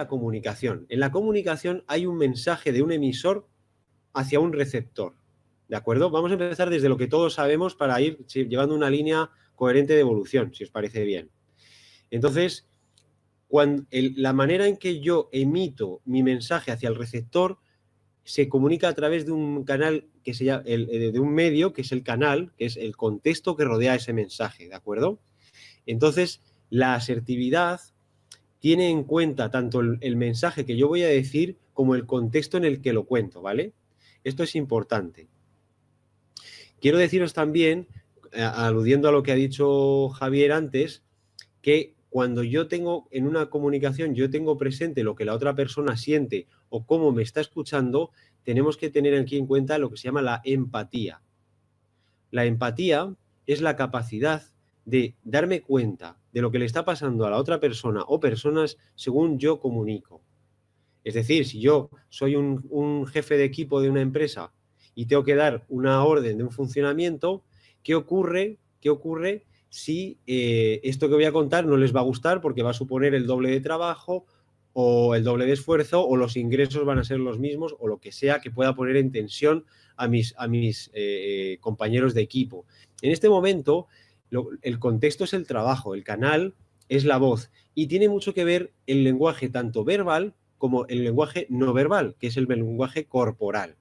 la comunicación. En la comunicación hay un mensaje de un emisor hacia un receptor, ¿de acuerdo? Vamos a empezar desde lo que todos sabemos para ir llevando una línea coherente de evolución, si os parece bien. Entonces, la manera en que yo emito mi mensaje hacia el receptor se comunica a través de un canal que se llama, de un medio que es el canal, que es el contexto que rodea ese mensaje, ¿de acuerdo? Entonces, la asertividad tiene en cuenta tanto el mensaje que yo voy a decir como el contexto en el que lo cuento, ¿vale? Esto es importante. Quiero deciros también, aludiendo a lo que ha dicho Javier antes, que cuando yo tengo en una comunicación, yo tengo presente lo que la otra persona siente o cómo me está escuchando, tenemos que tener aquí en cuenta lo que se llama la empatía. La empatía es la capacidad de darme cuenta de lo que le está pasando a la otra persona o personas según yo comunico. Es decir, si yo soy un jefe de equipo de una empresa y tengo que dar una orden de un funcionamiento, ¿qué ocurre si esto que voy a contar no les va a gustar porque va a suponer el doble de trabajo o el doble de esfuerzo o los ingresos van a ser los mismos o lo que sea que pueda poner en tensión a mis compañeros de equipo? En este momento, el contexto es el trabajo, el canal es la voz y tiene mucho que ver el lenguaje tanto verbal como el lenguaje no verbal, que es el lenguaje corporal.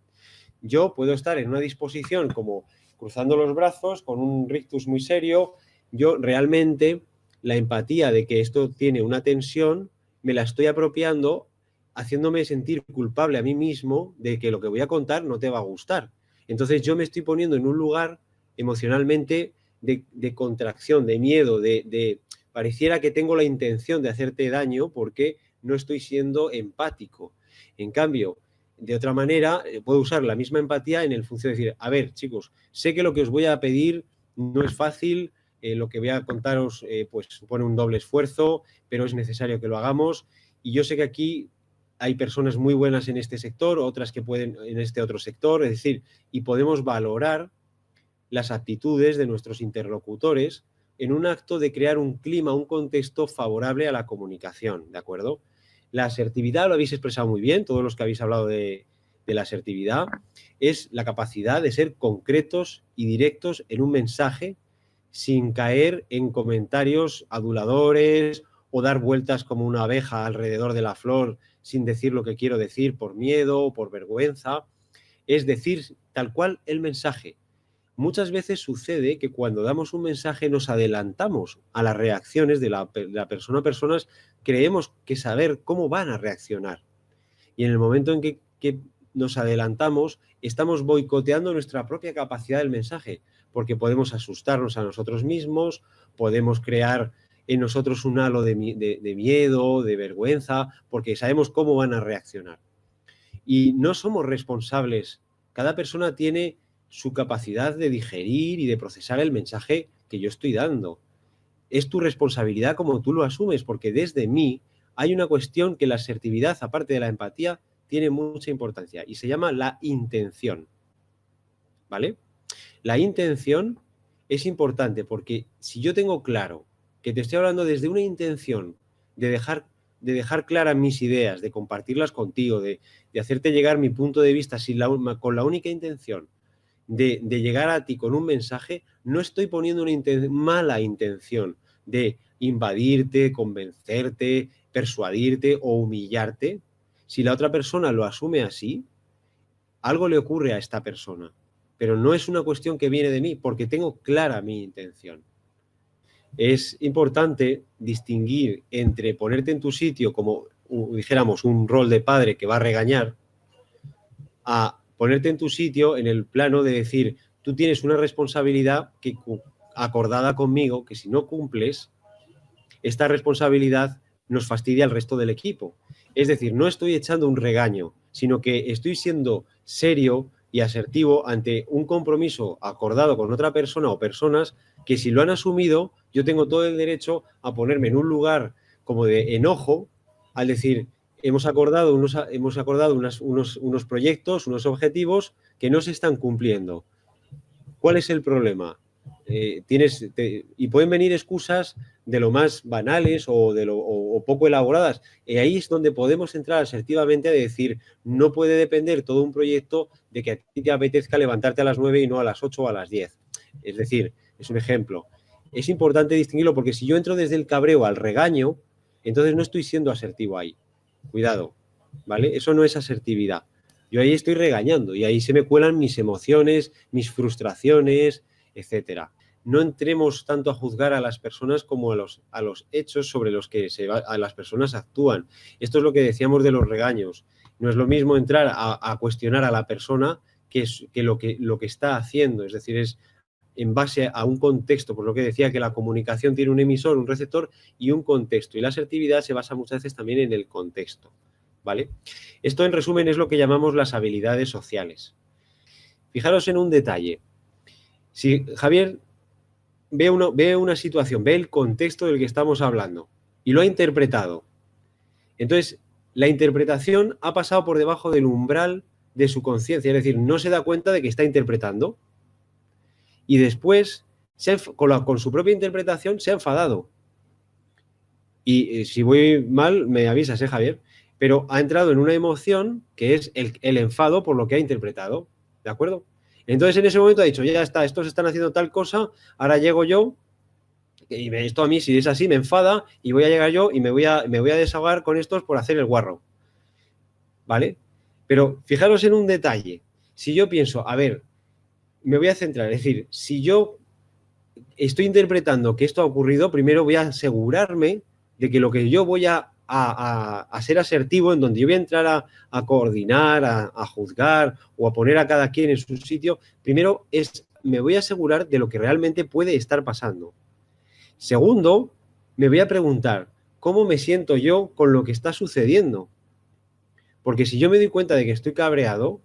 Yo puedo estar en una disposición como cruzando los brazos, con un rictus muy serio. Yo realmente la empatía de que esto tiene una tensión, me la estoy apropiando, haciéndome sentir culpable a mí mismo de que lo que voy a contar no te va a gustar. Entonces yo me estoy poniendo en un lugar emocionalmente de contracción, de miedo, pareciera que tengo la intención de hacerte daño porque no estoy siendo empático. En cambio, de otra manera, puedo usar la misma empatía en el función de decir, a ver, chicos, sé que lo que os voy a pedir no es fácil, lo que voy a contaros pues supone un doble esfuerzo, pero es necesario que lo hagamos y yo sé que aquí hay personas muy buenas en este sector, otras que pueden en este otro sector, es decir, y podemos valorar las actitudes de nuestros interlocutores en un acto de crear un clima, un contexto favorable a la comunicación, ¿de acuerdo? La asertividad, lo habéis expresado muy bien, todos los que habéis hablado de la asertividad, es la capacidad de ser concretos y directos en un mensaje sin caer en comentarios aduladores o dar vueltas como una abeja alrededor de la flor sin decir lo que quiero decir por miedo o por vergüenza. Es decir, tal cual el mensaje. Muchas veces sucede que cuando damos un mensaje nos adelantamos a las reacciones de la persona a personas, creemos que saber cómo van a reaccionar. Y en el momento en que nos adelantamos, estamos boicoteando nuestra propia capacidad del mensaje, porque podemos asustarnos a nosotros mismos, podemos crear en nosotros un halo de miedo, de vergüenza, porque sabemos cómo van a reaccionar. Y no somos responsables. Cada persona tiene su capacidad de digerir y de procesar el mensaje que yo estoy dando. Es tu responsabilidad como tú lo asumes, porque desde mí hay una cuestión que la asertividad, aparte de la empatía, tiene mucha importancia y se llama la intención. ¿Vale? La intención es importante porque si yo tengo claro que te estoy hablando desde una intención de dejar claras mis ideas, de compartirlas contigo, de hacerte llegar mi punto de vista con la única intención de llegar a ti con un mensaje, no estoy poniendo una mala intención de invadirte, convencerte, persuadirte o humillarte. Si la otra persona lo asume así, algo le ocurre a esta persona, pero no es una cuestión que viene de mí porque tengo clara mi intención. Es importante distinguir entre ponerte en tu sitio como, dijéramos, un rol de padre que va a regañar, a ponerte en tu sitio en el plano de decir, tú tienes una responsabilidad acordada conmigo, que si no cumples, esta responsabilidad nos fastidia al resto del equipo. Es decir, no estoy echando un regaño, sino que estoy siendo serio y asertivo ante un compromiso acordado con otra persona o personas que si lo han asumido, yo tengo todo el derecho a ponerme en un lugar como de enojo al decir, hemos acordado unos proyectos, unos objetivos que no se están cumpliendo. ¿Cuál es el problema? y pueden venir excusas de lo más banales o poco elaboradas. Y ahí es donde podemos entrar asertivamente a decir, no puede depender todo un proyecto de que a ti te apetezca levantarte a las 9 y no a las 8 o a las 10. Es decir, es un ejemplo. Es importante distinguirlo porque si yo entro desde el cabreo al regaño, entonces no estoy siendo asertivo ahí. Cuidado, ¿vale? Eso no es asertividad. Yo ahí estoy regañando y ahí se me cuelan mis emociones, mis frustraciones, etcétera. No entremos tanto a juzgar a las personas como a los hechos sobre los que a las personas actúan. Esto es lo que decíamos de los regaños. No es lo mismo entrar a cuestionar a la persona que lo que está haciendo. Es decir, es en base a un contexto, por lo que decía que la comunicación tiene un emisor, un receptor y un contexto. Y la asertividad se basa muchas veces también en el contexto, ¿vale? Esto, en resumen, es lo que llamamos las habilidades sociales. Fijaros en un detalle. Si Javier ve una situación, ve el contexto del que estamos hablando y lo ha interpretado, entonces la interpretación ha pasado por debajo del umbral de su conciencia, es decir, no se da cuenta de que está interpretando. Y después, con su propia interpretación, se ha enfadado. Y si voy mal, me avisas, Javier. Pero ha entrado en una emoción que es el enfado por lo que ha interpretado. ¿De acuerdo? Entonces, en ese momento ha dicho, ya está, estos están haciendo tal cosa, ahora llego yo, y esto a mí, si es así, me enfada, y voy a llegar yo y me voy a desahogar con estos por hacer el guarro. ¿Vale? Pero fijaros en un detalle. Si yo pienso, a ver, me voy a centrar, es decir, si yo estoy interpretando que esto ha ocurrido, primero voy a asegurarme de que lo que yo voy a ser asertivo, en donde yo voy a entrar a coordinar, a juzgar o a poner a cada quien en su sitio, primero me voy a asegurar de lo que realmente puede estar pasando. Segundo, me voy a preguntar, ¿cómo me siento yo con lo que está sucediendo? Porque si yo me doy cuenta de que estoy cabreado,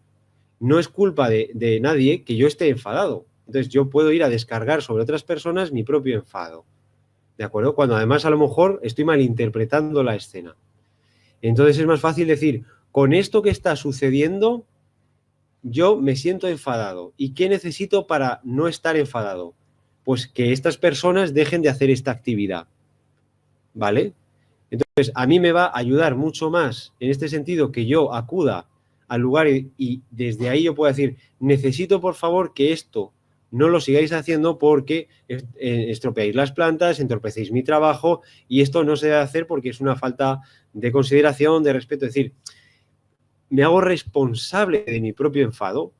no es culpa de nadie que yo esté enfadado. Entonces yo puedo ir a descargar sobre otras personas mi propio enfado. ¿De acuerdo? Cuando además a lo mejor estoy malinterpretando la escena. Entonces es más fácil decir, con esto que está sucediendo, yo me siento enfadado. ¿Y qué necesito para no estar enfadado? Pues que estas personas dejen de hacer esta actividad. ¿Vale? Entonces, a mí me va a ayudar mucho más en este sentido que yo acuda al lugar y desde ahí yo puedo decir, necesito por favor que esto no lo sigáis haciendo porque estropeáis las plantas, entorpecéis mi trabajo y esto no se debe hacer porque es una falta de consideración, de respeto. Es decir, me hago responsable de mi propio enfado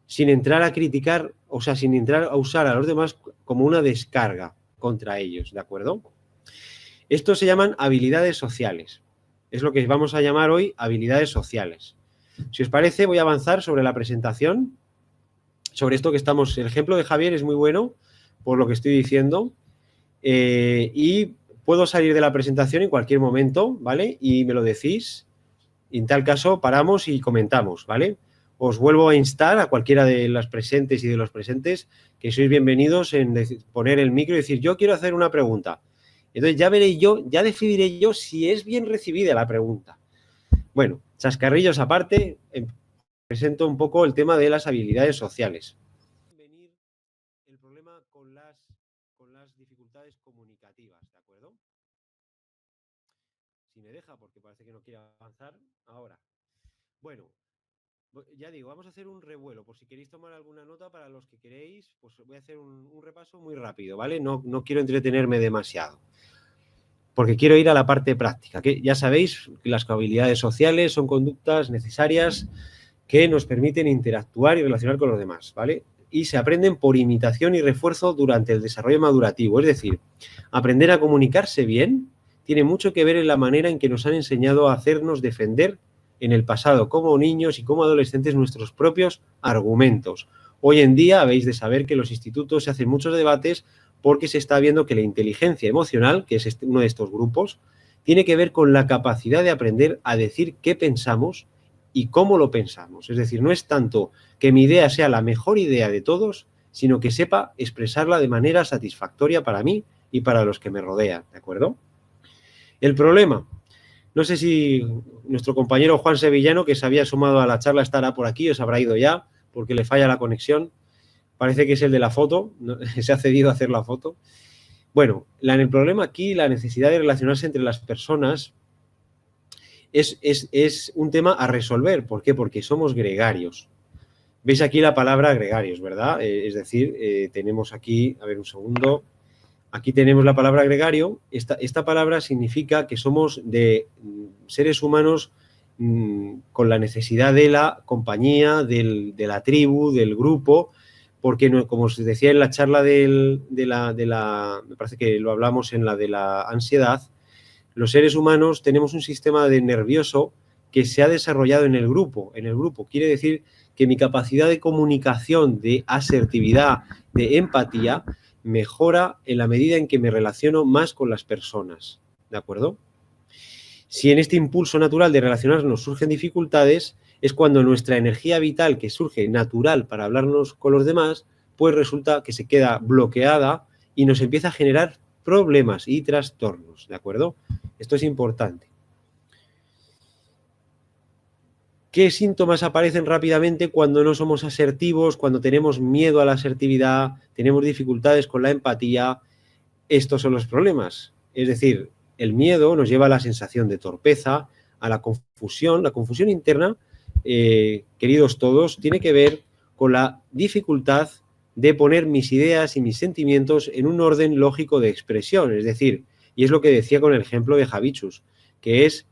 sin entrar a criticar, o sea, sin entrar a usar a los demás como una descarga contra ellos, ¿de acuerdo? Esto se llaman habilidades sociales. Es lo que vamos a llamar hoy habilidades sociales. Si os parece, voy a avanzar sobre la presentación, sobre esto que estamos... El ejemplo de Javier es muy bueno, por lo que estoy diciendo, y puedo salir de la presentación en cualquier momento, ¿vale? Y me lo decís. Y en tal caso, paramos y comentamos, ¿vale? Os vuelvo a instar a cualquiera de las presentes y de los presentes que sois bienvenidos en poner el micro y decir, yo quiero hacer una pregunta. Entonces ya decidiré yo si es bien recibida la pregunta. Bueno, chascarrillos aparte, presento un poco el tema de las habilidades sociales. Venir el problema con las dificultades comunicativas, ¿de acuerdo? Si me deja, porque parece que no quiere avanzar ahora. Bueno, ya digo, vamos a hacer un revuelo. Por si queréis tomar alguna nota, para los que queréis, pues voy a hacer un repaso muy rápido, ¿vale? No quiero entretenerme demasiado, porque quiero ir a la parte práctica, que ya sabéis que las habilidades sociales son conductas necesarias que nos permiten interactuar y relacionar con los demás, ¿vale? Y se aprenden por imitación y refuerzo durante el desarrollo madurativo. Es decir, aprender a comunicarse bien tiene mucho que ver en la manera en que nos han enseñado a hacernos defender en el pasado como niños y como adolescentes nuestros propios argumentos. Hoy en día habéis de saber que en los institutos se hacen muchos debates porque se está viendo que la inteligencia emocional, que es uno de estos grupos, tiene que ver con la capacidad de aprender a decir qué pensamos y cómo lo pensamos. Es decir, no es tanto que mi idea sea la mejor idea de todos, sino que sepa expresarla de manera satisfactoria para mí y para los que me rodean, ¿de acuerdo? El problema, no sé si nuestro compañero Juan Sevillano, que se había sumado a la charla, estará por aquí, os habrá ido ya, porque le falla la conexión, Parece que es el de la foto, ¿no? Se ha cedido a hacer la foto. Bueno, el problema aquí, la necesidad de relacionarse entre las personas es un tema a resolver. ¿Por qué? Porque somos gregarios. Veis aquí la palabra gregarios, ¿verdad? Es decir, tenemos aquí, a ver un segundo, aquí tenemos la palabra gregario. Esta palabra significa que somos de seres humanos con la necesidad de la compañía, de la tribu, del grupo, porque como os decía en la charla me parece que lo hablamos en la de la ansiedad, los seres humanos tenemos un sistema nervioso que se ha desarrollado en el grupo. En el grupo quiere decir que mi capacidad de comunicación, de asertividad, de empatía, mejora en la medida en que me relaciono más con las personas. ¿De acuerdo? Si en este impulso natural de relacionarnos surgen dificultades, es cuando nuestra energía vital, que surge natural para hablarnos con los demás, pues resulta que se queda bloqueada y nos empieza a generar problemas y trastornos. ¿De acuerdo? Esto es importante. ¿Qué síntomas aparecen rápidamente cuando no somos asertivos, cuando tenemos miedo a la asertividad, tenemos dificultades con la empatía? Estos son los problemas. Es decir, el miedo nos lleva a la sensación de torpeza, a la confusión. La confusión interna, queridos todos, tiene que ver con la dificultad de poner mis ideas y mis sentimientos en un orden lógico de expresión. Es decir, y es lo que decía con el ejemplo de Javichus, que es,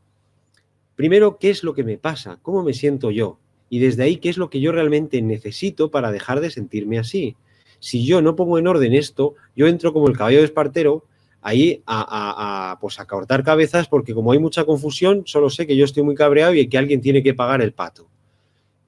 primero, ¿qué es lo que me pasa? ¿Cómo me siento yo? Y desde ahí, ¿qué es lo que yo realmente necesito para dejar de sentirme así? Si yo no pongo en orden esto, yo entro como el caballo de Espartero ahí pues a cortar cabezas, porque como hay mucha confusión, solo sé que yo estoy muy cabreado y que alguien tiene que pagar el pato,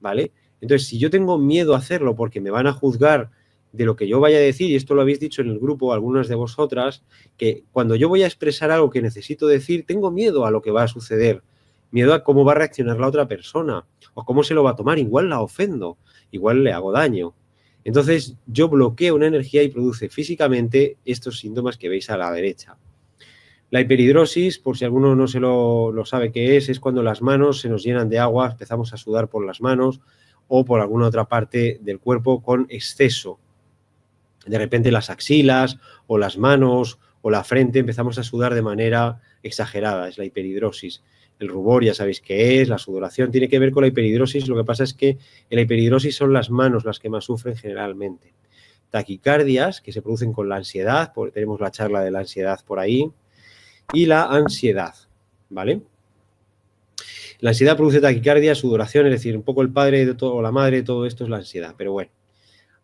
¿vale? Entonces, si yo tengo miedo a hacerlo porque me van a juzgar de lo que yo vaya a decir, y esto lo habéis dicho en el grupo algunas de vosotras, que cuando yo voy a expresar algo que necesito decir, tengo miedo a lo que va a suceder, miedo a cómo va a reaccionar la otra persona, o cómo se lo va a tomar, igual la ofendo, igual le hago daño. Entonces yo bloqueo una energía y produce físicamente estos síntomas que veis a la derecha. La hiperhidrosis, por si alguno no se lo sabe qué es cuando las manos se nos llenan de agua, empezamos a sudar por las manos o por alguna otra parte del cuerpo con exceso. De repente las axilas o las manos o la frente empezamos a sudar de manera exagerada, es la hiperhidrosis. El rubor ya sabéis qué es, la sudoración tiene que ver con la hiperhidrosis, lo que pasa es que en la hiperhidrosis son las manos las que más sufren generalmente. Taquicardias que se producen con la ansiedad, tenemos la charla de la ansiedad por ahí, y la ansiedad, ¿vale? La ansiedad produce taquicardia, sudoración, es decir, un poco el padre de todo, o la madre de todo esto es la ansiedad, pero bueno.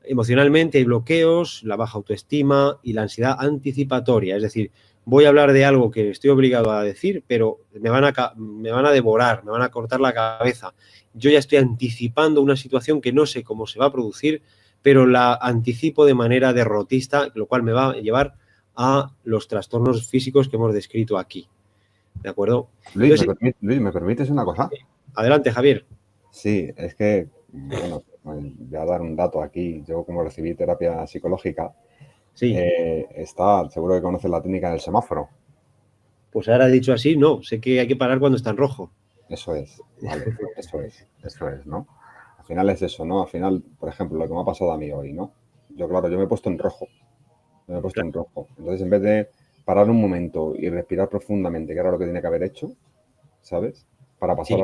Emocionalmente hay bloqueos, la baja autoestima y la ansiedad anticipatoria, es decir, voy a hablar de algo que estoy obligado a decir, pero me van a devorar, me van a cortar la cabeza. Yo ya estoy anticipando una situación que no sé cómo se va a producir, pero la anticipo de manera derrotista, lo cual me va a llevar a los trastornos físicos que hemos descrito aquí. ¿De acuerdo? Luis, ¿me permites una cosa? Adelante, Javier. Sí, es que, bueno, voy a dar un dato aquí. Yo, como recibí terapia psicológica, sí. Seguro que conoces la técnica del semáforo. Pues ahora dicho así, no. Sé que hay que parar cuando está en rojo. Eso es, vale, eso es, ¿no? Al final es eso, ¿no? Al final, por ejemplo, lo que me ha pasado a mí hoy, ¿no? Yo me he puesto en rojo. Entonces, en vez de parar un momento y respirar profundamente, que era lo que tenía que haber hecho, ¿sabes? Para pasar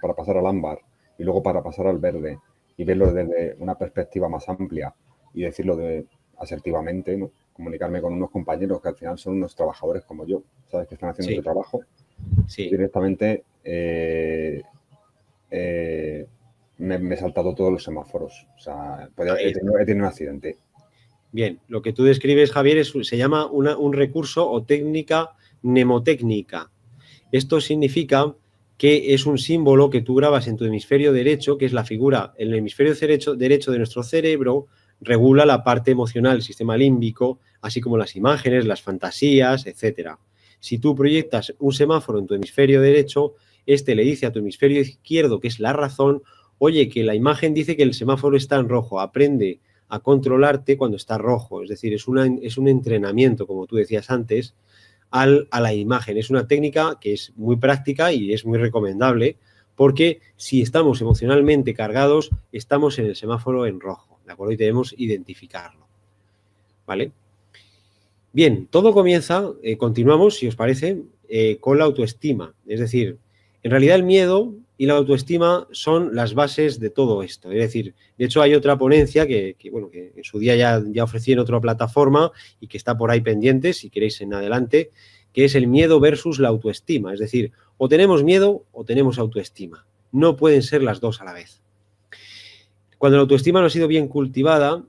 para pasar al ámbar y luego para pasar al verde y verlo desde una perspectiva más amplia y decirlo asertivamente, ¿no? Comunicarme con unos compañeros que al final son unos trabajadores como yo, ¿sabes? Que están haciendo su trabajo. Sí. Directamente me he saltado todos los semáforos. O sea, he tenido un accidente. Bien, lo que tú describes, Javier, se llama un recurso o técnica mnemotécnica. Esto significa que es un símbolo que tú grabas en tu hemisferio derecho, que es la figura, el hemisferio derecho de nuestro cerebro regula la parte emocional, el sistema límbico, así como las imágenes, las fantasías, etcétera. Si tú proyectas un semáforo en tu hemisferio derecho, este le dice a tu hemisferio izquierdo, que es la razón, oye, que la imagen dice que el semáforo está en rojo, aprende a controlarte cuando está rojo. Es decir, es un entrenamiento, como tú decías antes, a la imagen. Es una técnica que es muy práctica y es muy recomendable porque si estamos emocionalmente cargados, estamos en el semáforo en rojo. ¿de acuerdo? Y debemos identificarlo, ¿vale? Bien, todo comienza, continuamos, si os parece, con la autoestima. Es decir, en realidad el miedo y la autoestima son las bases de todo esto. Es decir, de hecho hay otra ponencia que en su día ya ofrecí en otra plataforma y que está por ahí pendiente, si queréis en adelante, que es el miedo versus la autoestima. Es decir, o tenemos miedo o tenemos autoestima. No pueden ser las dos a la vez. Cuando la autoestima no ha sido bien cultivada,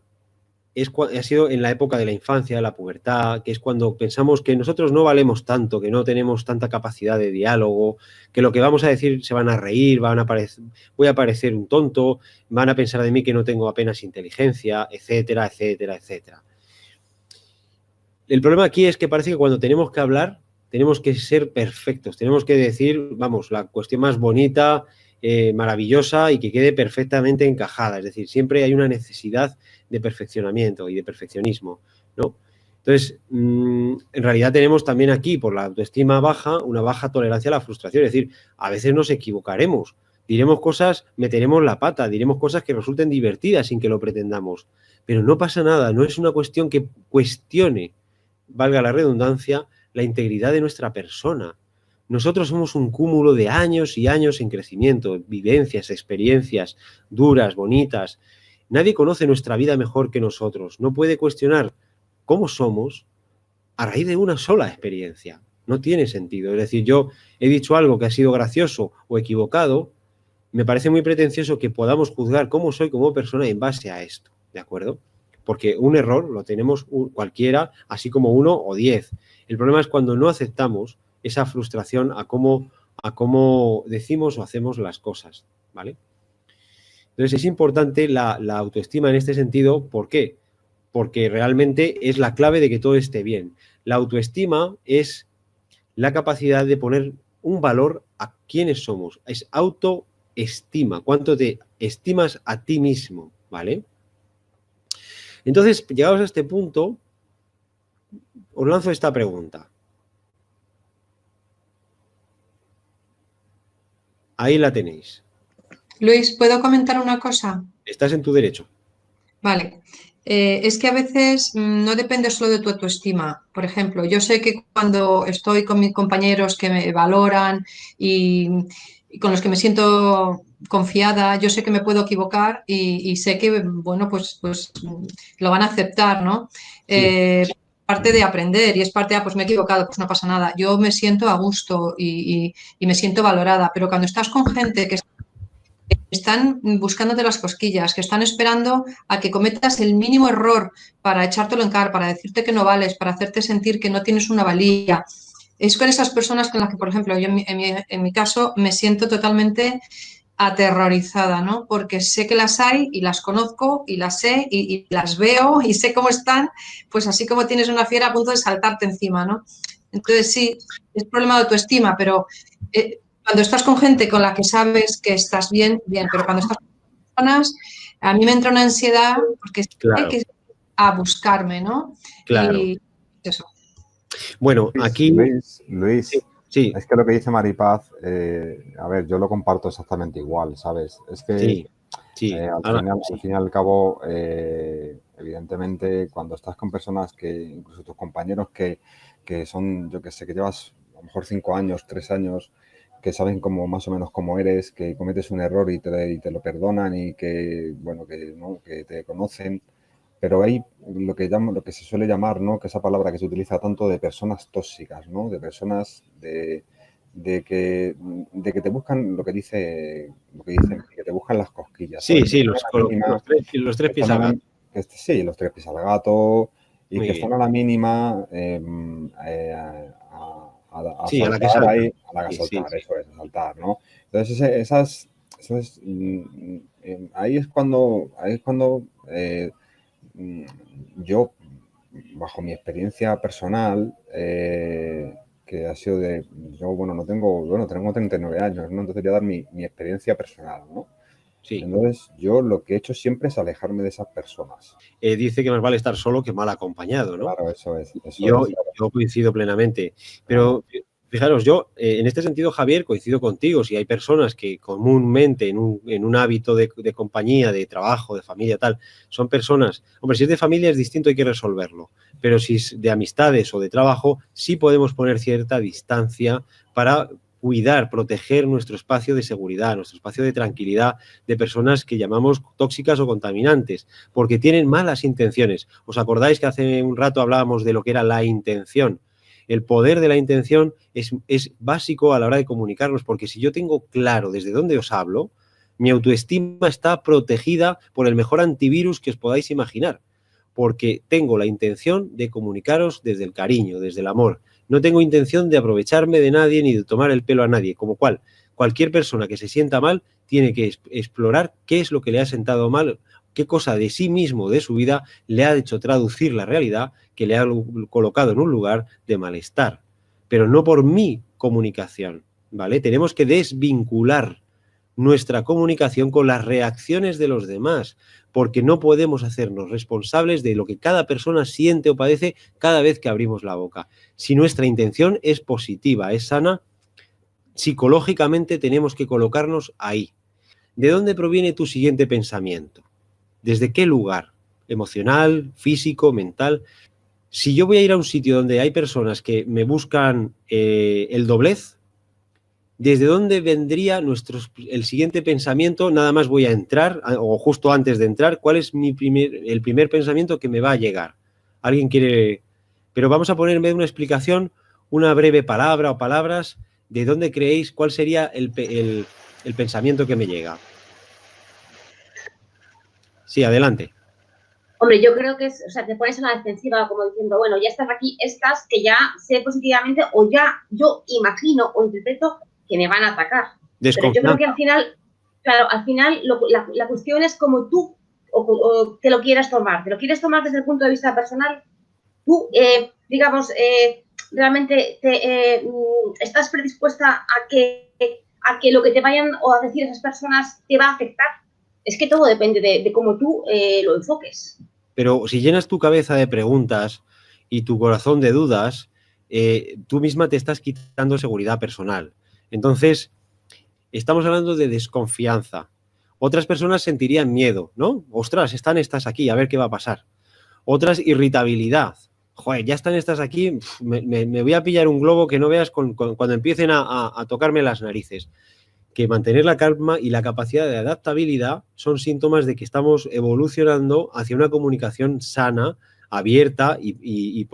ha sido en la época de la infancia, de la pubertad, que es cuando pensamos que nosotros no valemos tanto, que no tenemos tanta capacidad de diálogo, que lo que vamos a decir se van a reír, voy a parecer un tonto, van a pensar de mí que no tengo apenas inteligencia, etcétera, etcétera, etcétera. El problema aquí es que parece que cuando tenemos que hablar, tenemos que ser perfectos, tenemos que decir, vamos, la cuestión más bonita, maravillosa y que quede perfectamente encajada. Es decir, siempre hay una necesidad de perfeccionamiento y de perfeccionismo, ¿no? Entonces, en realidad tenemos también aquí, por la autoestima baja, una baja tolerancia a la frustración. Es decir, a veces nos equivocaremos, diremos cosas, meteremos la pata, diremos cosas que resulten divertidas sin que lo pretendamos. Pero no pasa nada, no es una cuestión que cuestione, valga la redundancia, la integridad de nuestra persona. Nosotros somos un cúmulo de años y años en crecimiento, vivencias, experiencias duras, bonitas. Nadie conoce nuestra vida mejor que nosotros. No puede cuestionar cómo somos a raíz de una sola experiencia. No tiene sentido. Es decir, yo he dicho algo que ha sido gracioso o equivocado, me parece muy pretencioso que podamos juzgar cómo soy como persona en base a esto, ¿de acuerdo? Porque un error lo tenemos cualquiera, así como 1 o 10. El problema es cuando no aceptamos esa frustración a cómo decimos o hacemos las cosas, ¿vale? Entonces es importante la autoestima en este sentido. ¿Por qué? Porque realmente es la clave de que todo esté bien. La autoestima es la capacidad de poner un valor a quiénes somos. Es autoestima. ¿Cuánto te estimas a ti mismo? ¿Vale? Entonces, llegados a este punto, os lanzo esta pregunta. Ahí la tenéis. Luis, ¿puedo comentar una cosa? Estás en tu derecho. Vale. Es que a veces no depende solo de tu autoestima. Por ejemplo, yo sé que cuando estoy con mis compañeros que me valoran y con los que me siento confiada, yo sé que me puedo equivocar y sé que, bueno, pues lo van a aceptar, ¿no? Sí. Parte de aprender y es parte de, pues me he equivocado, pues no pasa nada. Yo me siento a gusto y me siento valorada, pero cuando estás con gente que están buscándote las cosquillas, que están esperando a que cometas el mínimo error para echártelo en cara, para decirte que no vales, para hacerte sentir que no tienes una valía. Es con esas personas con las que, por ejemplo, yo en mi caso me siento totalmente aterrorizada, ¿no? Porque sé que las hay y las conozco y las sé y las veo y sé cómo están, pues así como tienes una fiera a punto de saltarte encima, ¿no? Entonces sí, es problema de autoestima, pero cuando estás con gente con la que sabes que estás bien, bien, pero cuando estás con personas, a mí me entra una ansiedad porque sé Claro, que es a buscarme, ¿no? claro. Y eso. Bueno, aquí... Luis, Sí, es que lo que dice Maripaz, a ver, yo lo comparto exactamente igual, ¿sabes? Es que sí. al fin y al cabo, evidentemente, cuando estás con personas que, incluso tus compañeros que son, yo que sé, que llevas a lo mejor 5 años, 3 años, que saben cómo, más o menos cómo eres, que cometes un error y te lo perdonan y que, bueno, que te conocen. Pero hay lo que se suele llamar, ¿no? Que esa palabra que se utiliza tanto de personas tóxicas, ¿no? De personas de que te buscan que te buscan las cosquillas. Sí, ¿sabes? sí, los tres Que pies están al a la- gato. sí, los tres pies al gato y Muy que bien. están a la mínima a Sí, a la que saltar salta. ahí, a la que Sí, saltar, sí. eso es, a saltar, ¿no? Entonces ahí es cuando yo, bajo mi experiencia personal, que ha sido tengo 39 años, ¿no? Entonces voy a dar mi experiencia personal, ¿no? Sí. Entonces yo lo que he hecho siempre es alejarme de esas personas. Dice que más vale estar solo que mal acompañado, ¿no? Claro, eso es. Yo coincido plenamente. Claro. Pero Fijaros, yo en este sentido, Javier, coincido contigo. Si hay personas que comúnmente en un hábito de compañía, de trabajo, de familia, tal, son personas... Hombre, si es de familia es distinto, hay que resolverlo. Pero si es de amistades o de trabajo, sí podemos poner cierta distancia para cuidar, proteger nuestro espacio de seguridad, nuestro espacio de tranquilidad de personas que llamamos tóxicas o contaminantes, porque tienen malas intenciones. ¿Os acordáis que hace un rato hablábamos de lo que era la intención? El poder de la intención es básico a la hora de comunicarnos, porque si yo tengo claro desde dónde os hablo, mi autoestima está protegida por el mejor antivirus que os podáis imaginar, porque tengo la intención de comunicaros desde el cariño, desde el amor. No tengo intención de aprovecharme de nadie ni de tomar el pelo a nadie, como cualquier persona que se sienta mal tiene que explorar qué es lo que le ha sentado mal, qué cosa de sí mismo, de su vida, le ha hecho traducir la realidad que le ha colocado en un lugar de malestar, pero no por mi comunicación, ¿vale? Tenemos que desvincular nuestra comunicación con las reacciones de los demás, porque no podemos hacernos responsables de lo que cada persona siente o padece cada vez que abrimos la boca. Si nuestra intención es positiva, es sana, psicológicamente tenemos que colocarnos ahí. ¿De dónde proviene tu siguiente pensamiento? ¿Desde qué lugar? ¿Emocional, físico, mental? Si yo voy a ir a un sitio donde hay personas que me buscan el doblez, ¿desde dónde vendría el siguiente pensamiento? Nada más voy a entrar, o justo antes de entrar, ¿cuál es el primer pensamiento que me va a llegar? ¿Alguien quiere...? Pero vamos a poner en vez de una explicación, una breve palabra o palabras, ¿de dónde creéis cuál sería el pensamiento que me llega? Sí, adelante. Hombre, yo creo que te pones a la defensiva como diciendo, bueno, ya estás aquí, estas que ya sé positivamente o ya yo imagino o interpreto que me van a atacar. Pero yo creo que al final, claro, la cuestión es como tú o te lo quieras tomar. ¿Te lo quieres tomar desde el punto de vista personal? Tú, digamos, realmente estás predispuesta a que lo que te vayan o a decir esas personas te va a afectar. Es que todo depende de cómo tú lo enfoques. Pero si llenas tu cabeza de preguntas y tu corazón de dudas, tú misma te estás quitando seguridad personal. Entonces, estamos hablando de desconfianza. Otras personas sentirían miedo, ¿no? Ostras, están estas aquí, a ver qué va a pasar. Otras, irritabilidad. Joder, ya están estas aquí, me voy a pillar un globo que no veas cuando empiecen a tocarme las narices. Que mantener la calma y la capacidad de adaptabilidad son síntomas de que estamos evolucionando hacia una comunicación sana, abierta y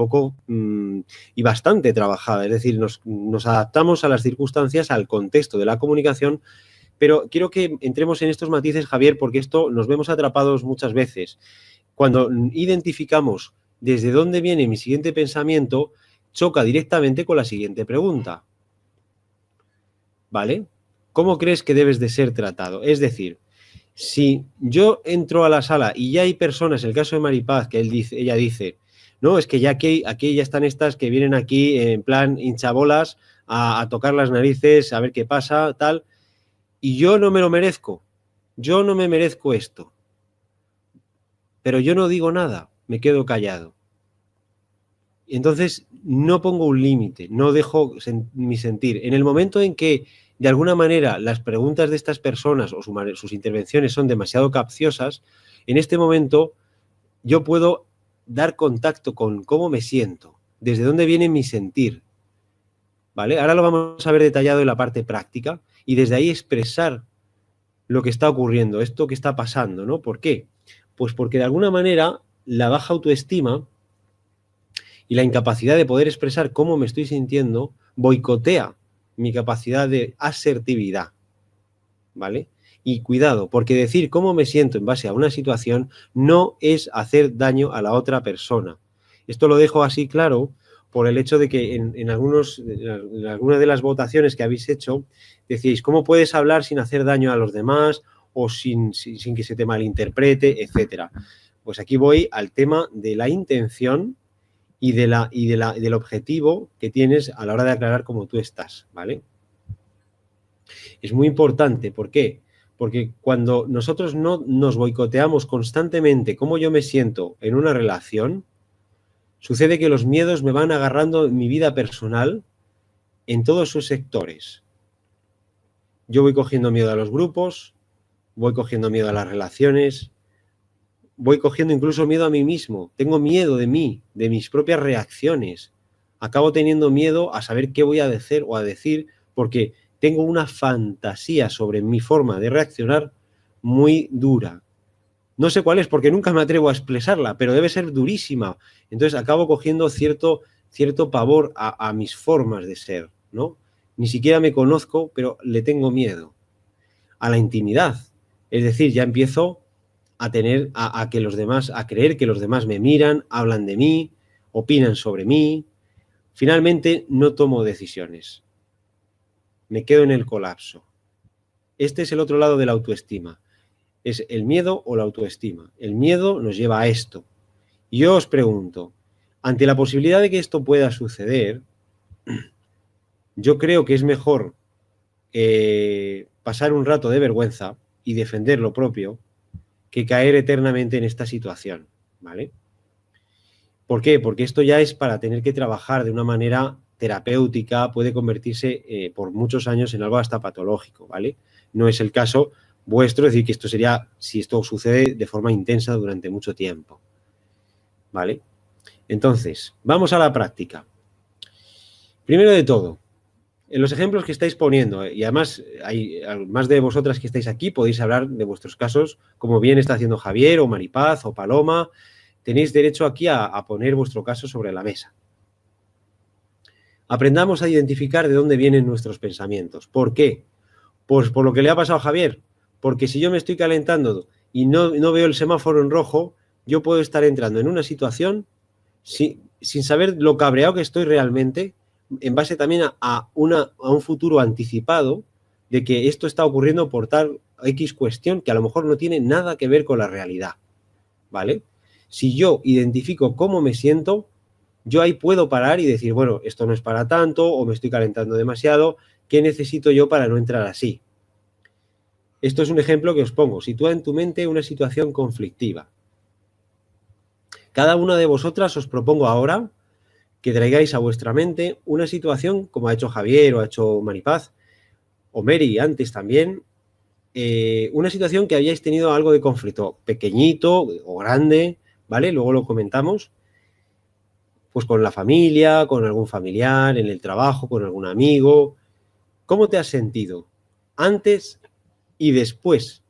bastante trabajada. Es decir, nos adaptamos a las circunstancias, al contexto de la comunicación, pero quiero que entremos en estos matices, Javier, porque esto nos vemos atrapados muchas veces. Cuando identificamos desde dónde viene mi siguiente pensamiento, choca directamente con la siguiente pregunta. ¿Vale? ¿Cómo crees que debes de ser tratado? Es decir, si yo entro a la sala y ya hay personas, el caso de Maripaz, que ella dice, no, es que ya aquí ya están estas que vienen aquí en plan hinchabolas a tocar las narices, a ver qué pasa, tal, y yo no me lo merezco, yo no me merezco esto, pero yo no digo nada, me quedo callado. Y entonces no pongo un límite, no dejo mi sentir. En el momento en que de alguna manera las preguntas de estas personas o sus intervenciones son demasiado capciosas, en este momento yo puedo dar contacto con cómo me siento, desde dónde viene mi sentir, ¿vale? Ahora lo vamos a ver detallado en la parte práctica y desde ahí expresar lo que está ocurriendo, esto que está pasando, ¿no? ¿Por qué? Pues porque de alguna manera la baja autoestima y la incapacidad de poder expresar cómo me estoy sintiendo boicotea mi capacidad de asertividad, ¿vale? Y cuidado, porque decir cómo me siento en base a una situación no es hacer daño a la otra persona. Esto lo dejo así claro por el hecho de que en algunas de las votaciones que habéis hecho decís, ¿cómo puedes hablar sin hacer daño a los demás o sin que se te malinterprete, etcétera? Pues aquí voy al tema de la intención y del objetivo que tienes a la hora de aclarar cómo tú estás, ¿vale? Es muy importante, ¿por qué? Porque cuando nosotros no nos boicoteamos constantemente cómo yo me siento en una relación, sucede que los miedos me van agarrando en mi vida personal en todos sus sectores. Yo voy cogiendo miedo a los grupos, voy cogiendo miedo a las relaciones, voy cogiendo incluso miedo a mí mismo. Tengo miedo de mí, de mis propias reacciones. Acabo teniendo miedo a saber qué voy a decir o a decir porque tengo una fantasía sobre mi forma de reaccionar muy dura. No sé cuál es porque nunca me atrevo a expresarla, pero debe ser durísima. Entonces acabo cogiendo cierto pavor a mis formas de ser, ¿no? Ni siquiera me conozco, pero le tengo miedo. A la intimidad. Es decir, ya empiezo a que los demás, a creer que los demás me miran, hablan de mí, opinan sobre mí. Finalmente no tomo decisiones. Me quedo en el colapso. Este es el otro lado de la autoestima. Es el miedo o la autoestima. El miedo nos lleva a esto. Y yo os pregunto, ante la posibilidad de que esto pueda suceder, yo creo que es mejor pasar un rato de vergüenza y defender lo propio que caer eternamente en esta situación, ¿vale? ¿Por qué? Porque esto ya es para tener que trabajar de una manera terapéutica, puede convertirse por muchos años en algo hasta patológico, ¿vale? No es el caso vuestro, es decir, que esto sería, si esto sucede de forma intensa durante mucho tiempo, ¿vale? Entonces, vamos a la práctica. Primero de todo, en los ejemplos que estáis poniendo, y además hay más de vosotras que estáis aquí, podéis hablar de vuestros casos, como bien está haciendo Javier o Maripaz o Paloma, tenéis derecho aquí a poner vuestro caso sobre la mesa. Aprendamos a identificar de dónde vienen nuestros pensamientos. ¿Por qué? Pues por lo que le ha pasado a Javier, porque si yo me estoy calentando y no veo el semáforo en rojo, yo puedo estar entrando en una situación sin saber lo cabreado que estoy realmente, en base también a un futuro anticipado de que esto está ocurriendo por tal X cuestión que a lo mejor no tiene nada que ver con la realidad, ¿vale? Si yo identifico cómo me siento, yo ahí puedo parar y decir, bueno, esto no es para tanto o me estoy calentando demasiado, ¿qué necesito yo para no entrar así? Esto es un ejemplo que os pongo. Sitúa en tu mente una situación conflictiva. Cada una de vosotras os propongo ahora que traigáis a vuestra mente una situación, como ha hecho Javier o ha hecho Maripaz, o Mary antes también, una situación que hayáis tenido algo de conflicto, pequeñito o grande, ¿vale? Luego lo comentamos, pues con la familia, con algún familiar, en el trabajo, con algún amigo. ¿Cómo te has sentido antes y después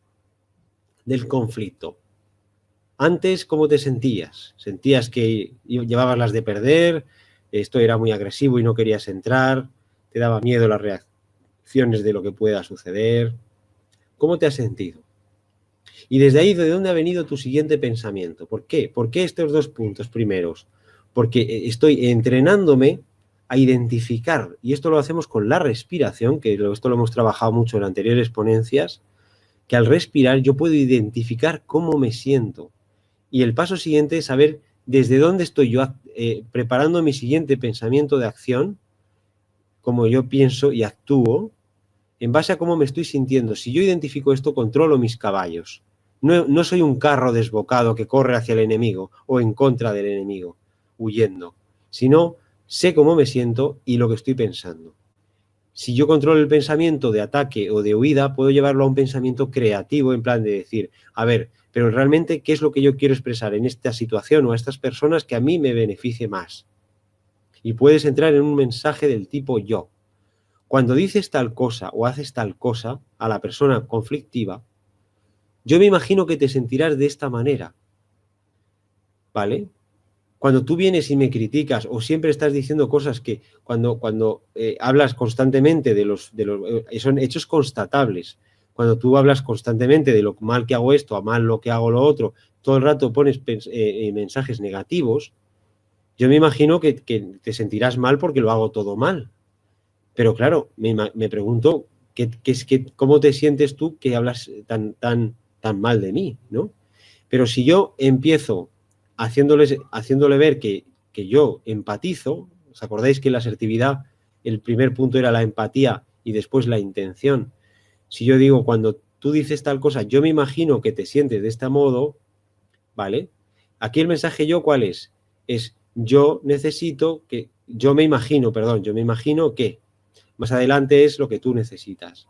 del conflicto? Antes, ¿cómo te sentías? ¿Sentías que llevabas las de perder? Esto era muy agresivo y no querías entrar, te daba miedo las reacciones de lo que pueda suceder. ¿Cómo te has sentido? Y desde ahí, ¿de dónde ha venido tu siguiente pensamiento? ¿Por qué? ¿Por qué estos dos puntos primeros? Porque estoy entrenándome a identificar, y esto lo hacemos con la respiración, que esto lo hemos trabajado mucho en anteriores ponencias, que al respirar yo puedo identificar cómo me siento. Y el paso siguiente es saber desde dónde estoy yo preparando mi siguiente pensamiento de acción, cómo yo pienso y actúo, en base a cómo me estoy sintiendo. Si yo identifico esto, controlo mis caballos. No soy un carro desbocado que corre hacia el enemigo o en contra del enemigo, huyendo, sino sé cómo me siento y lo que estoy pensando. Si yo controlo el pensamiento de ataque o de huida, puedo llevarlo a un pensamiento creativo, en plan de decir, a ver, pero realmente, ¿qué es lo que yo quiero expresar en esta situación o a estas personas que a mí me beneficie más? Y puedes entrar en un mensaje del tipo yo. Cuando dices tal cosa o haces tal cosa a la persona conflictiva, yo me imagino que te sentirás de esta manera, ¿vale? Cuando tú vienes y me criticas o siempre estás diciendo cosas que cuando hablas constantemente son hechos constatables. Cuando tú hablas constantemente de lo mal que hago esto, a mal lo que hago lo otro, todo el rato pones mensajes negativos, yo me imagino que te sentirás mal porque lo hago todo mal. Pero claro, me pregunto cómo te sientes tú que hablas tan mal de mí, ¿no? Pero si yo empiezo haciéndole ver que yo empatizo, ¿os acordáis que en la asertividad el primer punto era la empatía y después la intención? Si yo digo, cuando tú dices tal cosa, yo me imagino que te sientes de este modo, ¿vale? Aquí el mensaje yo, ¿cuál es? Es yo me imagino que más adelante es lo que tú necesitas.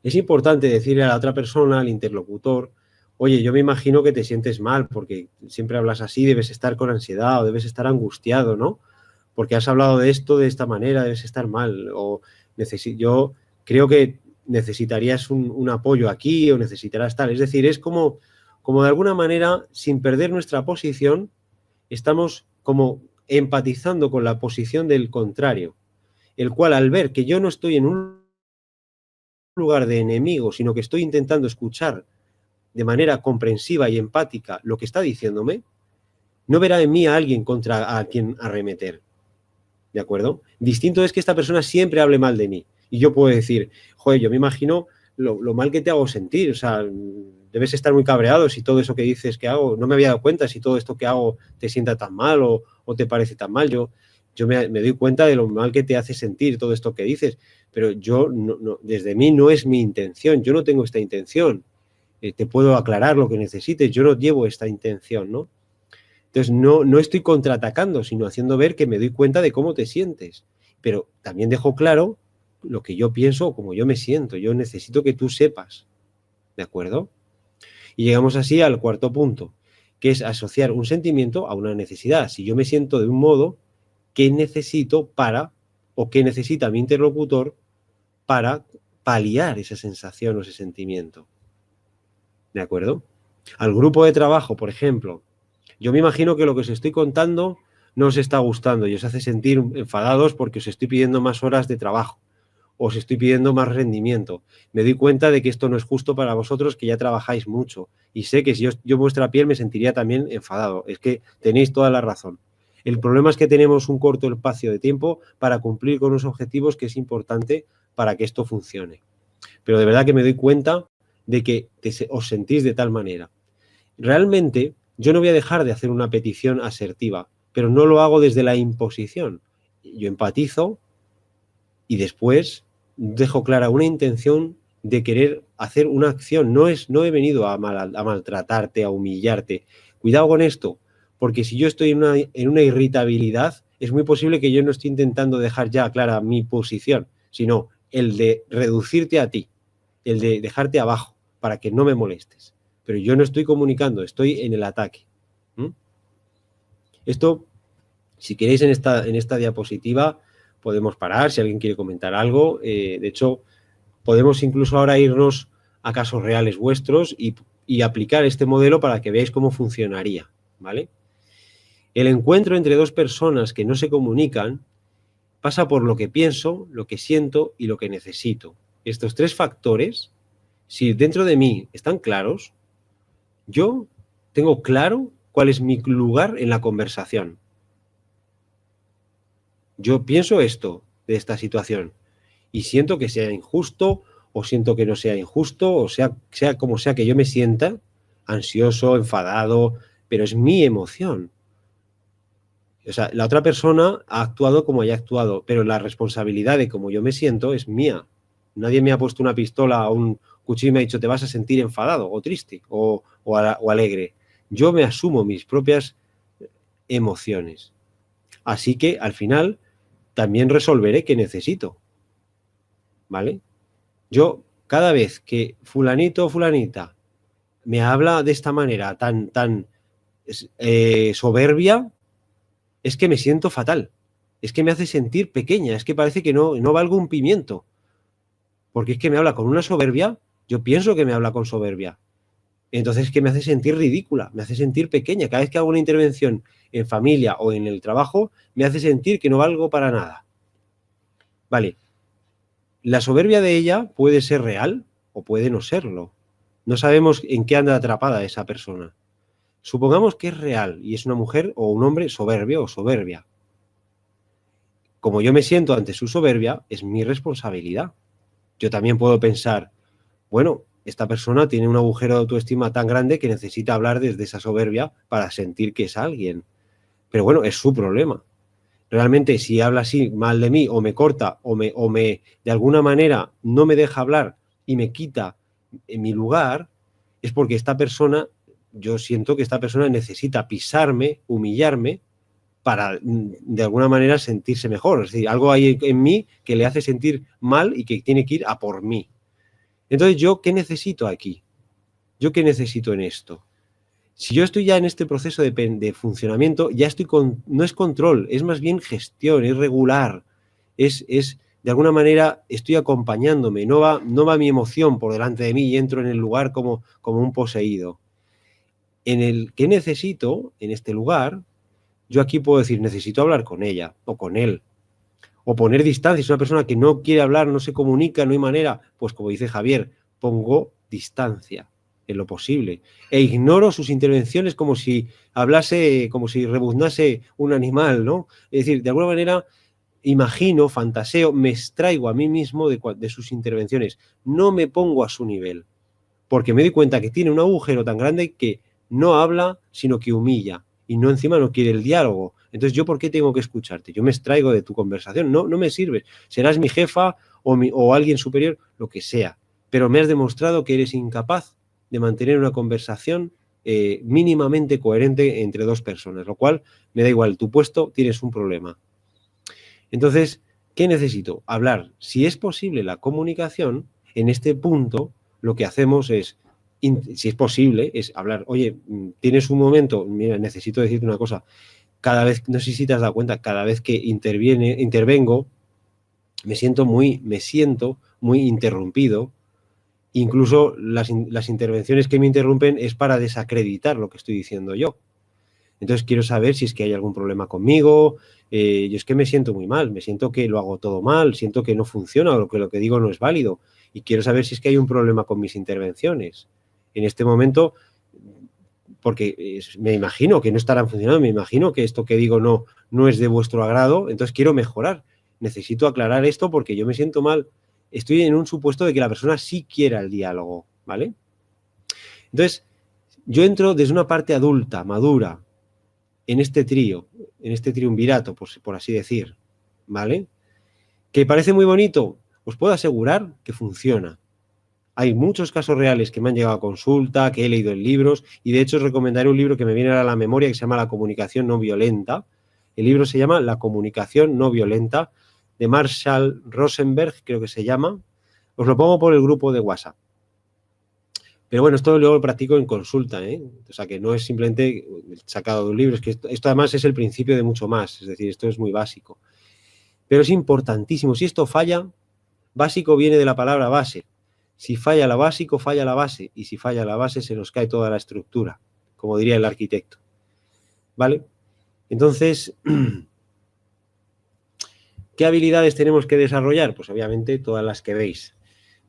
Es importante decirle a la otra persona, al interlocutor, oye, yo me imagino que te sientes mal porque siempre hablas así, debes estar con ansiedad o debes estar angustiado, ¿no? Porque has hablado de esto de esta manera, debes estar mal. O yo creo que necesitarías un apoyo aquí o necesitarás tal. Es decir, es como de alguna manera, sin perder nuestra posición, estamos como empatizando con la posición del contrario, el cual al ver que yo no estoy en un lugar de enemigo, sino que estoy intentando escuchar de manera comprensiva y empática lo que está diciéndome, no verá en mí a alguien contra a quien arremeter. ¿De acuerdo? Distinto es que esta persona siempre hable mal de mí. Y yo puedo decir, joder, yo me imagino lo mal que te hago sentir. O sea, debes estar muy cabreado si todo eso que dices que hago, no me había dado cuenta si todo esto que hago te sienta tan mal o te parece tan mal. Yo me doy cuenta de lo mal que te hace sentir todo esto que dices, pero yo desde mí no es mi intención, yo no tengo esta intención. Te puedo aclarar lo que necesites, yo no llevo esta intención, ¿no? Entonces no estoy contraatacando, sino haciendo ver que me doy cuenta de cómo te sientes. Pero también dejo claro lo que yo pienso o cómo yo me siento. Yo necesito que tú sepas, ¿de acuerdo? Y llegamos así al cuarto punto, que es asociar un sentimiento a una necesidad. Si yo me siento de un modo, ¿qué necesito o qué necesita mi interlocutor para paliar esa sensación o ese sentimiento? ¿De acuerdo? Al grupo de trabajo, por ejemplo, yo me imagino que lo que os estoy contando no os está gustando y os hace sentir enfadados porque os estoy pidiendo más horas de trabajo, os estoy pidiendo más rendimiento. Me doy cuenta de que esto no es justo para vosotros, que ya trabajáis mucho, y sé que si yo en vuestra piel me sentiría también enfadado. Es que tenéis toda la razón. El problema es que tenemos un corto espacio de tiempo para cumplir con unos objetivos que es importante para que esto funcione. Pero de verdad que me doy cuenta de que os sentís de tal manera. Realmente, yo no voy a dejar de hacer una petición asertiva, pero no lo hago desde la imposición. Yo empatizo y después dejo clara una intención de querer hacer una acción. No he venido a maltratarte, a humillarte. Cuidado con esto, porque si yo estoy en una irritabilidad, es muy posible que yo no esté intentando dejar ya clara mi posición, sino el de reducirte a ti, el de dejarte abajo para que no me molestes. Pero yo no estoy comunicando, estoy en el ataque. Esto, si queréis en esta diapositiva, podemos parar si alguien quiere comentar algo. De hecho, podemos incluso ahora irnos a casos reales vuestros y aplicar este modelo para que veáis cómo funcionaría, ¿vale? El encuentro entre dos personas que no se comunican pasa por lo que pienso, lo que siento y lo que necesito. Estos tres factores, si dentro de mí están claros, yo tengo claro cuál es mi lugar en la conversación. Yo pienso esto de esta situación y siento que sea injusto o siento que no sea injusto o sea como sea que yo me sienta ansioso, enfadado, pero es mi emoción. O sea, la otra persona ha actuado como haya actuado, pero la responsabilidad de cómo yo me siento es mía. Nadie me ha puesto una pistola o un cuchillo y me ha dicho te vas a sentir enfadado o triste o alegre. Yo me asumo mis propias emociones. Así que al final también resolveré qué necesito. ¿Vale? Yo cada vez que fulanito o fulanita me habla de esta manera tan soberbia, es que me siento fatal. Es que me hace sentir pequeña. Es que parece que no valgo un pimiento. Porque es que me habla con una soberbia, yo pienso que me habla con soberbia. Entonces es que me hace sentir ridícula, me hace sentir pequeña. Cada vez que hago una intervención en familia o en el trabajo, me hace sentir que no valgo para nada. Vale. La soberbia de ella puede ser real o puede no serlo. No sabemos en qué anda atrapada esa persona. Supongamos que es real y es una mujer o un hombre soberbio o soberbia. Como yo me siento ante su soberbia, es mi responsabilidad. Yo también puedo pensar, bueno, esta persona tiene un agujero de autoestima tan grande que necesita hablar desde esa soberbia para sentir que es alguien. Pero bueno, es su problema. Realmente, si habla así mal de mí o me corta o me de alguna manera no me deja hablar y me quita en mi lugar, es porque esta persona, yo siento que esta persona necesita pisarme, humillarme, para, de alguna manera, sentirse mejor. Es decir, algo hay en mí que le hace sentir mal y que tiene que ir a por mí. Entonces, ¿yo qué necesito aquí? ¿Yo qué necesito en esto? Si yo estoy ya en este proceso de funcionamiento, ya estoy no es control, es más bien gestión, es regular, es de alguna manera estoy acompañándome, no va mi emoción por delante de mí y entro en el lugar como un poseído. En el que necesito, en este lugar, yo aquí puedo decir, necesito hablar con ella o con él, o poner distancia. Es una persona que no quiere hablar, no se comunica, no hay manera, pues como dice Javier, pongo distancia en lo posible e ignoro sus intervenciones como si hablase, como si rebuznase un animal, ¿no? Es decir, de alguna manera imagino, fantaseo, me extraigo a mí mismo de sus intervenciones, no me pongo a su nivel, porque me doy cuenta que tiene un agujero tan grande que no habla, sino que humilla, y no encima no quiere el diálogo. Entonces, ¿yo por qué tengo que escucharte? Yo me extraigo de tu conversación, no me sirves. Serás mi jefa o alguien superior, lo que sea, pero me has demostrado que eres incapaz de mantener una conversación mínimamente coherente entre dos personas, lo cual me da igual, tu puesto tienes un problema. Entonces, ¿qué necesito? Hablar. Si es posible la comunicación, en este punto lo que hacemos es, si es posible, es hablar. Oye, tienes un momento, mira, necesito decirte una cosa. Cada vez, no sé si te has dado cuenta, cada vez que intervengo, me siento muy interrumpido. Incluso las intervenciones que me interrumpen es para desacreditar lo que estoy diciendo yo. Entonces quiero saber si es que hay algún problema conmigo. Yo es que me siento muy mal, me siento que lo hago todo mal, siento que no funciona o que lo que digo no es válido. Y quiero saber si es que hay un problema con mis intervenciones. En este momento, porque me imagino que no estarán funcionando, me imagino que esto que digo no es de vuestro agrado, entonces quiero mejorar. Necesito aclarar esto porque yo me siento mal. Estoy en un supuesto de que la persona sí quiera el diálogo, ¿vale? Entonces, yo entro desde una parte adulta, madura, en este triunvirato, por así decir, ¿vale? ¿Que parece muy bonito? Os puedo asegurar que funciona. Hay muchos casos reales que me han llegado a consulta, que he leído en libros, y de hecho os recomendaré un libro que me viene a la memoria que se llama La comunicación no violenta. El libro se llama La comunicación no violenta, de Marshall Rosenberg, creo que se llama. Os lo pongo por el grupo de WhatsApp. Pero bueno, esto luego lo practico en consulta, ¿eh? O sea, que no es simplemente sacado de un libro, es que esto además es el principio de mucho más, es decir, esto es muy básico. Pero es importantísimo. Si esto falla, básico viene de la palabra base. Si falla lo básico, falla la base. Y si falla la base, se nos cae toda la estructura, como diría el arquitecto. ¿Vale? Entonces, ¿qué habilidades tenemos que desarrollar? Pues obviamente todas las que veis.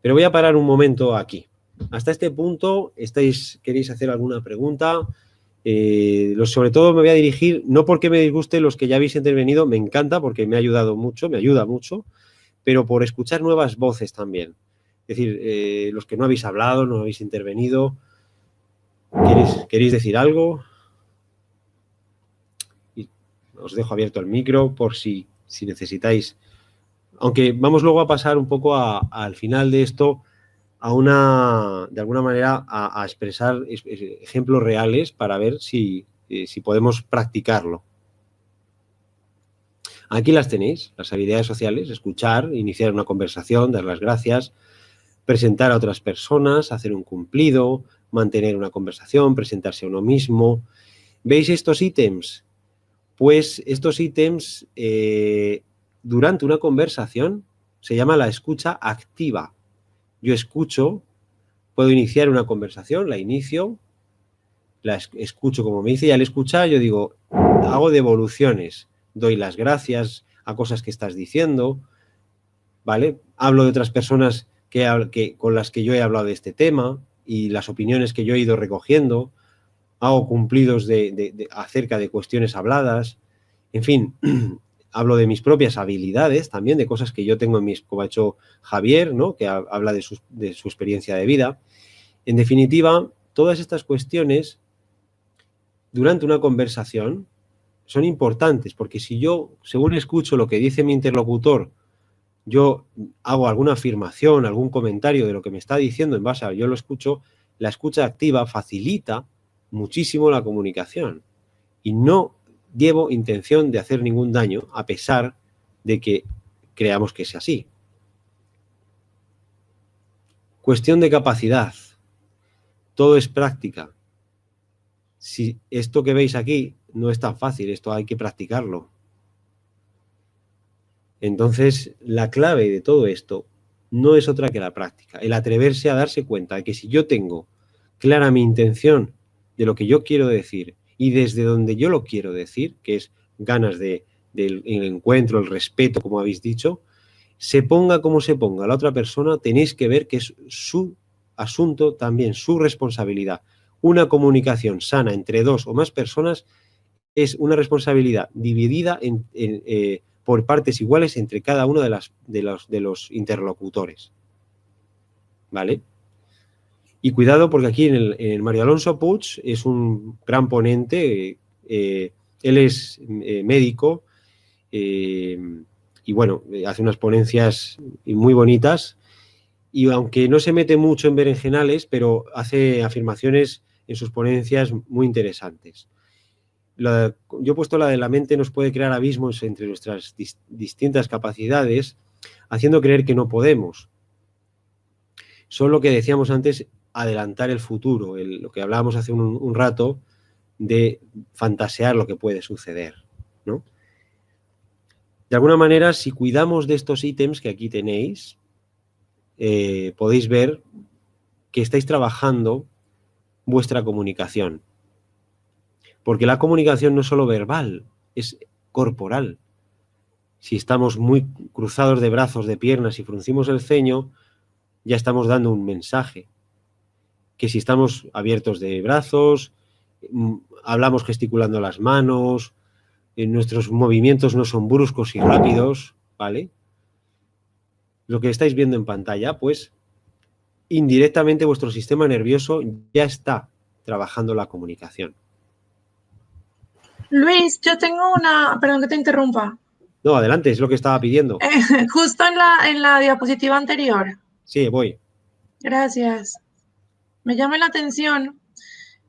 Pero voy a parar un momento aquí. Hasta este punto, ¿queréis hacer alguna pregunta? Sobre todo me voy a dirigir, no porque me disguste los que ya habéis intervenido, me encanta porque me ha ayudado mucho, me ayuda mucho, pero por escuchar nuevas voces también. Es decir, los que no habéis hablado, no habéis intervenido, ¿queréis decir algo? Y os dejo abierto el micro por si necesitáis. Aunque vamos luego a pasar un poco al final de esto de alguna manera, a expresar ejemplos reales para ver si podemos practicarlo. Aquí las tenéis, las habilidades sociales: escuchar, iniciar una conversación, dar las gracias, presentar a otras personas, hacer un cumplido, mantener una conversación, presentarse a uno mismo. ¿Veis estos ítems? Pues estos ítems, durante una conversación, se llama la escucha activa. Yo escucho, puedo iniciar una conversación, la inicio, la escucho como me dice, y al escuchar yo digo, hago devoluciones, doy las gracias a cosas que estás diciendo, ¿vale? Hablo de otras personas con las que yo he hablado de este tema y las opiniones que yo he ido recogiendo, hago cumplidos acerca de cuestiones habladas, en fin. Hablo de mis propias habilidades, también de cosas que yo tengo como ha hecho Javier, ¿no? Que habla de su experiencia de vida. En definitiva, todas estas cuestiones durante una conversación son importantes, porque si yo, según escucho lo que dice mi interlocutor, yo hago alguna afirmación, algún comentario de lo que me está diciendo en base a yo lo escucho, la escucha activa facilita muchísimo la comunicación. Y no llevo intención de hacer ningún daño, a pesar de que creamos que es así. Cuestión de capacidad. Todo es práctica. Si esto que veis aquí no es tan fácil, esto hay que practicarlo. Entonces, la clave de todo esto no es otra que la práctica. El atreverse a darse cuenta de que si yo tengo clara mi intención de lo que yo quiero decir y desde donde yo lo quiero decir, que es ganas del encuentro, el respeto, como habéis dicho, se ponga como se ponga la otra persona, tenéis que ver que es su asunto, también su responsabilidad. Una comunicación sana entre dos o más personas es una responsabilidad dividida por partes iguales entre cada uno de los interlocutores. ¿Vale? Y cuidado porque aquí en el Mario Alonso Puig es un gran ponente, él es médico y bueno, hace unas ponencias muy bonitas y aunque no se mete mucho en berenjenales, pero hace afirmaciones en sus ponencias muy interesantes. Yo he puesto la de la mente nos puede crear abismos entre nuestras distintas capacidades, haciendo creer que no podemos. Son lo que decíamos antes, adelantar el futuro, lo que hablábamos hace un rato de fantasear lo que puede suceder, ¿no? De alguna manera, si cuidamos de estos ítems que aquí tenéis, podéis ver que estáis trabajando vuestra comunicación. Porque la comunicación no es solo verbal, es corporal. Si estamos muy cruzados de brazos, de piernas y fruncimos el ceño, ya estamos dando un mensaje. Que si estamos abiertos de brazos, hablamos gesticulando las manos, nuestros movimientos no son bruscos y rápidos, ¿vale? Lo que estáis viendo en pantalla, pues indirectamente vuestro sistema nervioso ya está trabajando la comunicación. Luis, yo tengo una... Perdón que te interrumpa. No, adelante, es lo que estaba pidiendo. Justo en la diapositiva anterior. Sí, voy. Gracias. Me llama la atención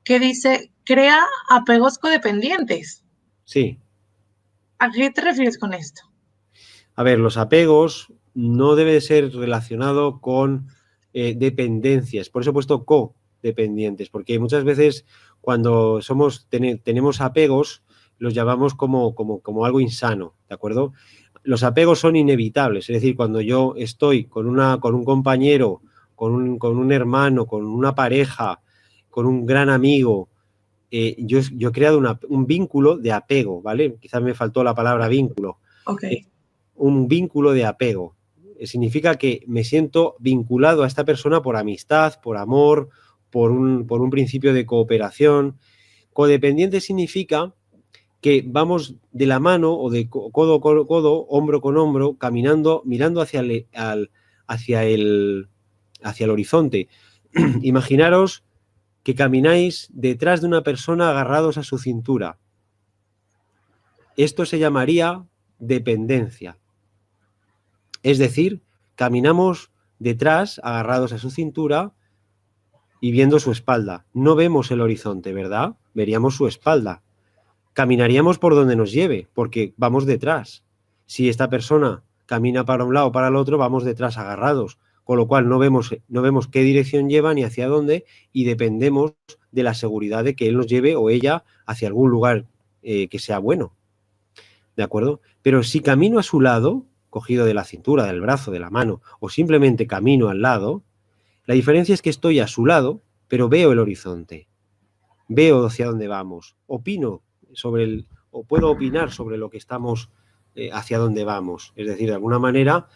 que dice, crea apegos codependientes. Sí. ¿A qué te refieres con esto? A ver, los apegos no debe ser relacionado con dependencias. Por eso he puesto codependientes, porque muchas veces cuando tenemos apegos los llamamos como algo insano, ¿de acuerdo? Los apegos son inevitables, es decir, cuando yo estoy con un compañero, con un hermano, con una pareja, con un gran amigo, yo he creado un vínculo de apego, ¿vale? Quizás me faltó la palabra vínculo. Okay. Un vínculo de apego. Significa que me siento vinculado a esta persona por amistad, por amor, por un principio de cooperación. Codependiente significa que vamos de la mano o de codo con codo, hombro con hombro, caminando, mirando hacia el horizonte. Imaginaros que camináis detrás de una persona agarrados a su cintura. Esto se llamaría dependencia. Es decir, caminamos detrás, agarrados a su cintura y viendo su espalda. No vemos el horizonte, ¿verdad? Veríamos su espalda. Caminaríamos por donde nos lleve, porque vamos detrás. Si esta persona camina para un lado o para el otro, vamos detrás agarrados, con lo cual no vemos qué dirección lleva ni hacia dónde y dependemos de la seguridad de que él nos lleve o ella hacia algún lugar que sea bueno. ¿De acuerdo? Pero si camino a su lado, cogido de la cintura, del brazo, de la mano, o simplemente camino al lado, la diferencia es que estoy a su lado, pero veo el horizonte, veo hacia dónde vamos, opino o puedo opinar sobre lo que estamos, hacia dónde vamos. Es decir, de alguna manera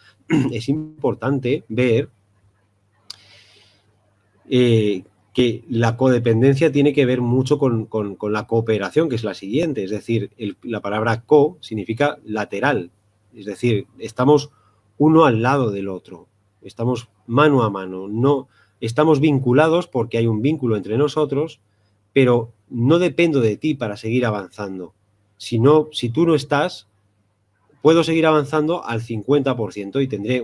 es importante ver que la codependencia tiene que ver mucho con la cooperación, que es la siguiente. Es decir, la palabra co significa lateral. Es decir, estamos uno al lado del otro. Estamos mano a mano. No estamos vinculados porque hay un vínculo entre nosotros, pero no dependo de ti para seguir avanzando. Si tú no estás, puedo seguir avanzando al 50% y tendré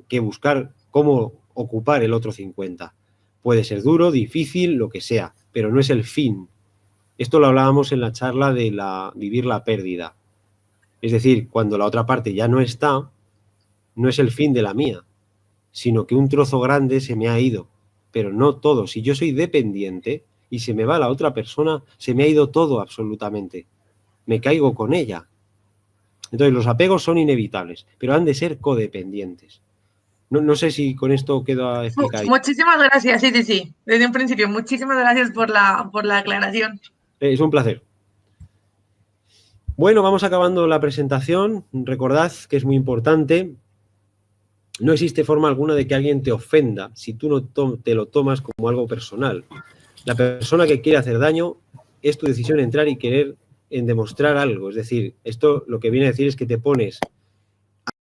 que buscar cómo ocupar el otro 50%. Puede ser duro, difícil, lo que sea, pero no es el fin. Esto lo hablábamos en la charla de vivir la pérdida. Es decir, cuando la otra parte ya no está, no es el fin de la mía, sino que un trozo grande se me ha ido, pero no todo. Si yo soy dependiente y se me va la otra persona, se me ha ido todo absolutamente. Me caigo con ella. Entonces, los apegos son inevitables, pero han de ser codependientes. No sé si con esto queda explicado. Muchísimas gracias, sí. Desde un principio, muchísimas gracias por la aclaración. Es un placer. Bueno, vamos acabando la presentación. Recordad que es muy importante. No existe forma alguna de que alguien te ofenda si tú no te lo tomas como algo personal. La persona que quiere hacer daño es tu decisión entrar y querer en demostrar algo. Es decir, esto lo que viene a decir es que te pones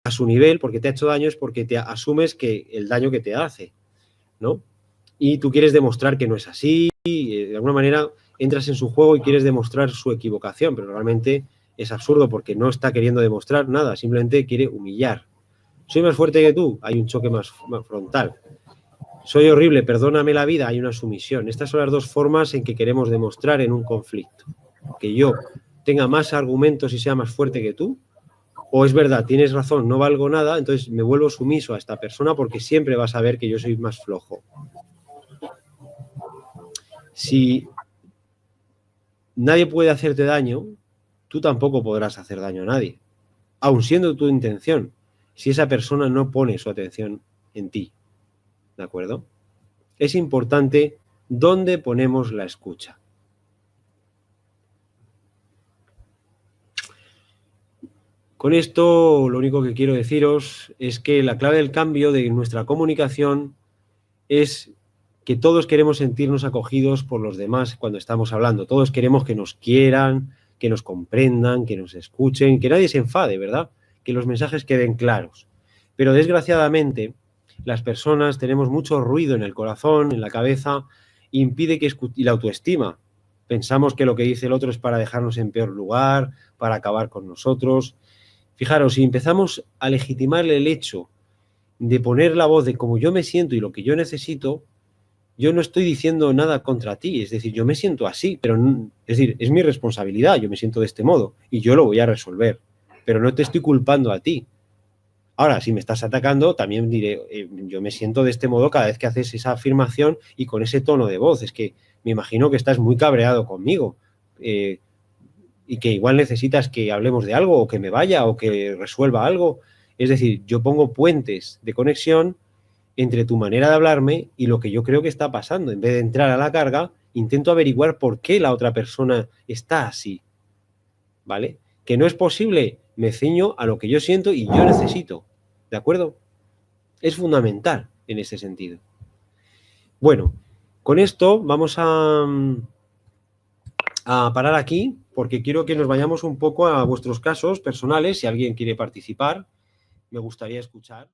a su nivel porque te ha hecho daño, es porque te asumes que el daño que te hace, ¿no? Y tú quieres demostrar que no es así, de alguna manera entras en su juego y quieres demostrar su equivocación, pero realmente es absurdo porque no está queriendo demostrar nada, simplemente quiere humillar. Soy más fuerte que tú, hay un choque más frontal. Soy horrible, perdóname la vida, hay una sumisión. Estas son las dos formas en que queremos demostrar en un conflicto. Que yo tenga más argumentos y sea más fuerte que tú, o es verdad, tienes razón, no valgo nada, entonces me vuelvo sumiso a esta persona porque siempre vas a ver que yo soy más flojo. Si nadie puede hacerte daño, tú tampoco podrás hacer daño a nadie, aun siendo tu intención, si esa persona no pone su atención en ti. ¿De acuerdo? Es importante dónde ponemos la escucha. Con esto, lo único que quiero deciros es que la clave del cambio de nuestra comunicación es que todos queremos sentirnos acogidos por los demás cuando estamos hablando. Todos queremos que nos quieran, que nos comprendan, que nos escuchen, que nadie se enfade, ¿verdad? Que los mensajes queden claros. Pero desgraciadamente, las personas tenemos mucho ruido en el corazón, en la cabeza, impide que y la autoestima. Pensamos que lo que dice el otro es para dejarnos en peor lugar, para acabar con nosotros. Fijaros, si empezamos a legitimarle el hecho de poner la voz de cómo yo me siento y lo que yo necesito, yo no estoy diciendo nada contra ti, es decir, yo me siento así, pero es decir, es mi responsabilidad, yo me siento de este modo y yo lo voy a resolver, pero no te estoy culpando a ti. Ahora, si me estás atacando, también diré, yo me siento de este modo cada vez que haces esa afirmación y con ese tono de voz. Es que me imagino que estás muy cabreado conmigo y que igual necesitas que hablemos de algo o que me vaya o que resuelva algo. Es decir, yo pongo puentes de conexión entre tu manera de hablarme y lo que yo creo que está pasando. En vez de entrar a la carga, intento averiguar por qué la otra persona está así. ¿Vale? Que no es posible, me ciño a lo que yo siento y yo necesito. ¿De acuerdo? Es fundamental en ese sentido. Bueno, con esto vamos a parar aquí porque quiero que nos vayamos un poco a vuestros casos personales. Si alguien quiere participar, me gustaría escuchar.